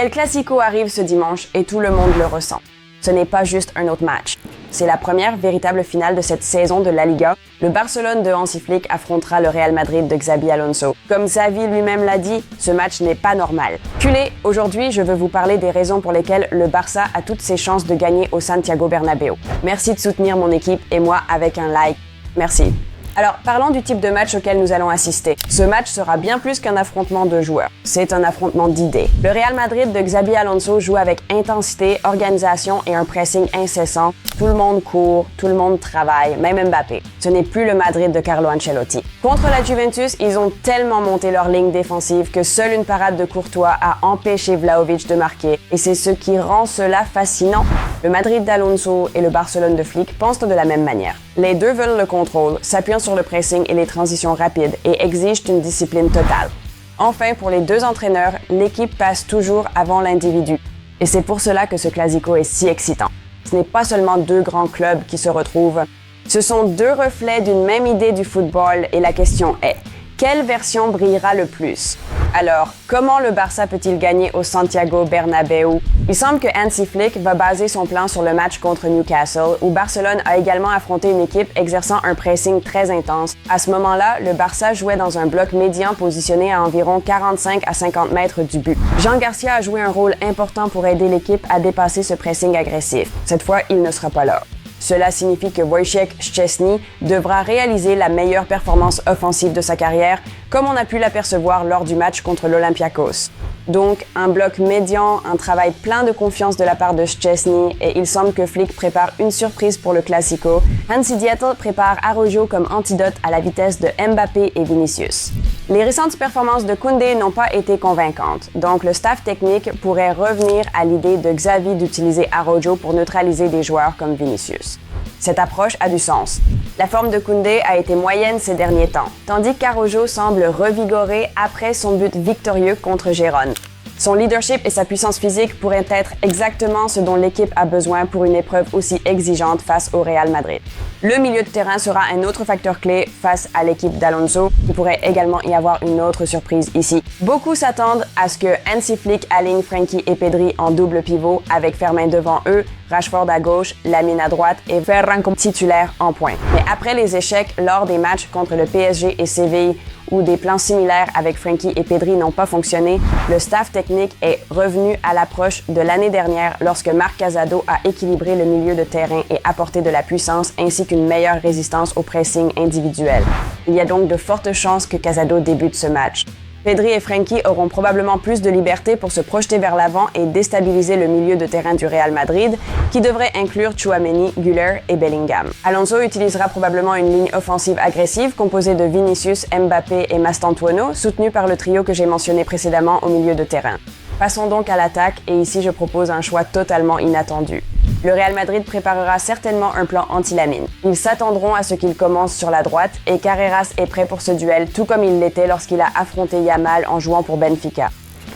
El Clasico arrive ce dimanche et tout le monde le ressent. Ce n'est pas juste un autre match. C'est la première véritable finale de cette saison de la Liga. Le Barcelone de Hansi Flick affrontera le Real Madrid de Xabi Alonso. Comme Xavi lui-même l'a dit, ce match n'est pas normal. Culé, aujourd'hui, je veux vous parler des raisons pour lesquelles le Barça a toutes ses chances de gagner au Santiago Bernabéu. Merci de soutenir mon équipe et moi avec un like. Merci. Alors, parlons du type de match auquel nous allons assister. Ce match sera bien plus qu'un affrontement de joueurs. C'est un affrontement d'idées. Le Real Madrid de Xabi Alonso joue avec intensité, organisation et un pressing incessant. Tout le monde court, tout le monde travaille, même Mbappé. Ce n'est plus le Madrid de Carlo Ancelotti. Contre la Juventus, ils ont tellement monté leur ligne défensive que seule une parade de Courtois a empêché Vlahovic de marquer. Et c'est ce qui rend cela fascinant. Le Madrid d'Alonso et le Barcelone de Flick pensent de la même manière. Les deux veulent le contrôle, s'appuyant sur le pressing et les transitions rapides et exigent une discipline totale. Enfin, pour les deux entraîneurs, l'équipe passe toujours avant l'individu. Et c'est pour cela que ce Clasico est si excitant. Ce n'est pas seulement deux grands clubs qui se retrouvent. Ce sont deux reflets d'une même idée du football et la question est, quelle version brillera le plus? Alors, comment le Barça peut-il gagner au Santiago Bernabéu? Il semble que Hansi Flick va baser son plan sur le match contre Newcastle, où Barcelone a également affronté une équipe exerçant un pressing très intense. À ce moment-là, le Barça jouait dans un bloc médian positionné à environ 45 à 50 mètres du but. Jean Garcia a joué un rôle important pour aider l'équipe à dépasser ce pressing agressif. Cette fois, il ne sera pas là. Cela signifie que Wojciech Szczesny devra réaliser la meilleure performance offensive de sa carrière, comme on a pu l'apercevoir lors du match contre l'Olympiakos. Donc, un bloc médian, un travail plein de confiance de la part de Szczesny et il semble que Flick prépare une surprise pour le Clasico. Hansi Dietl prépare Araujo comme antidote à la vitesse de Mbappé et Vinicius. Les récentes performances de Koundé n'ont pas été convaincantes, donc le staff technique pourrait revenir à l'idée de Xavi d'utiliser Araujo pour neutraliser des joueurs comme Vinicius. Cette approche a du sens. La forme de Koundé a été moyenne ces derniers temps, tandis qu'Araujo semble revigoré après son but victorieux contre Gérone. Son leadership et sa puissance physique pourraient être exactement ce dont l'équipe a besoin pour une épreuve aussi exigeante face au Real Madrid. Le milieu de terrain sera un autre facteur clé face à l'équipe d'Alonso. Il pourrait également y avoir une autre surprise ici. Beaucoup s'attendent à ce que Hansi Flick aligne Frenkie et Pedri en double pivot avec Fermin devant eux, Rashford à gauche, Lamine à droite et Ferran comme titulaire en pointe. Mais après les échecs lors des matchs contre le PSG et Séville, où des plans similaires avec Frenkie et Pedri n'ont pas fonctionné, le staff technique est revenu à l'approche de l'année dernière lorsque Marc Casado a équilibré le milieu de terrain et apporté de la puissance ainsi qu'une meilleure résistance au pressing individuel. Il y a donc de fortes chances que Casado débute ce match. Pedri et Frenkie auront probablement plus de liberté pour se projeter vers l'avant et déstabiliser le milieu de terrain du Real Madrid, qui devrait inclure Tchouaméni, Güler et Bellingham. Alonso utilisera probablement une ligne offensive agressive composée de Vinicius, Mbappé et Mastantuono, soutenue par le trio que j'ai mentionné précédemment au milieu de terrain. Passons donc à l'attaque et ici je propose un choix totalement inattendu. Le Real Madrid préparera certainement un plan anti-Lamine. Ils s'attendront à ce qu'il commence sur la droite et Carreras est prêt pour ce duel, tout comme il l'était lorsqu'il a affronté Yamal en jouant pour Benfica.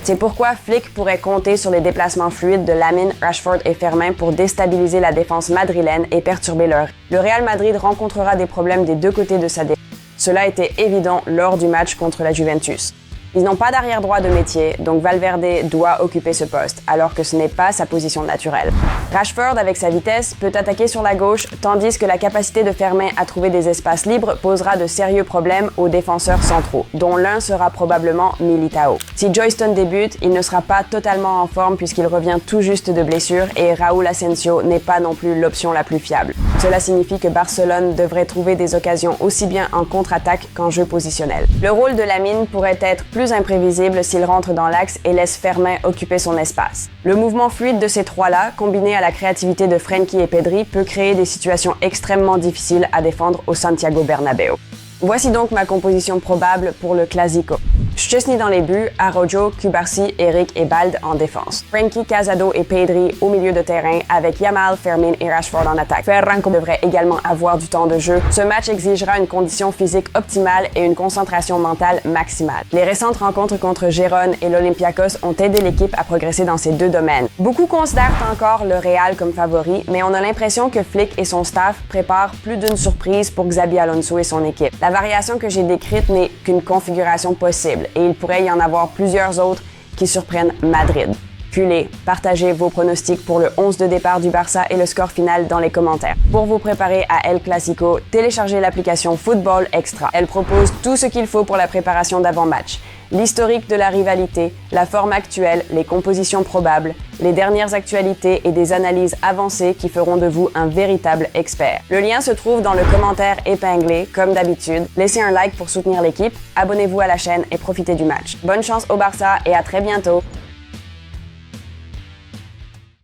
C'est pourquoi Flick pourrait compter sur les déplacements fluides de Lamine, Rashford et Fermin pour déstabiliser la défense madrilène et perturber leur. Le Real Madrid rencontrera des problèmes des deux côtés de sa défense. Cela était évident lors du match contre la Juventus. Ils n'ont pas d'arrière droit de métier, donc Valverde doit occuper ce poste, alors que ce n'est pas sa position naturelle. Rashford, avec sa vitesse, peut attaquer sur la gauche, tandis que la capacité de Fermin à trouver des espaces libres posera de sérieux problèmes aux défenseurs centraux, dont l'un sera probablement Militao. Si Joyston débute, il ne sera pas totalement en forme puisqu'il revient tout juste de blessure et Raúl Asensio n'est pas non plus l'option la plus fiable. Cela signifie que Barcelone devrait trouver des occasions aussi bien en contre-attaque qu'en jeu positionnel. Le rôle de Lamine pourrait être plus imprévisible s'il rentre dans l'axe et laisse Fermin occuper son espace. Le mouvement fluide de ces trois-là, combiné à la créativité de Frenkie et Pedri, peut créer des situations extrêmement difficiles à défendre au Santiago Bernabéu. Voici donc ma composition probable pour le Clasico. Szczesny dans les buts, Araujo, Cubarsí, Eric et Balde en défense. Frenkie, Casado et Pedri au milieu de terrain avec Yamal, Fermin et Rashford en attaque. Ferran devrait également avoir du temps de jeu. Ce match exigera une condition physique optimale et une concentration mentale maximale. Les récentes rencontres contre Gérone et l'Olympiakos ont aidé l'équipe à progresser dans ces deux domaines. Beaucoup considèrent encore le Real comme favori, mais on a l'impression que Flick et son staff préparent plus d'une surprise pour Xabi Alonso et son équipe. La variation que j'ai décrite n'est qu'une configuration possible et il pourrait y en avoir plusieurs autres qui surprennent Madrid. Culez, partagez vos pronostics pour le 11 de départ du Barça et le score final dans les commentaires. Pour vous préparer à El Clasico, téléchargez l'application Football Extra. Elle propose tout ce qu'il faut pour la préparation d'avant-match. L'historique de la rivalité, la forme actuelle, les compositions probables, les dernières actualités et des analyses avancées qui feront de vous un véritable expert. Le lien se trouve dans le commentaire épinglé, comme d'habitude. Laissez un like pour soutenir l'équipe, abonnez-vous à la chaîne et profitez du match. Bonne chance au Barça et à très bientôt!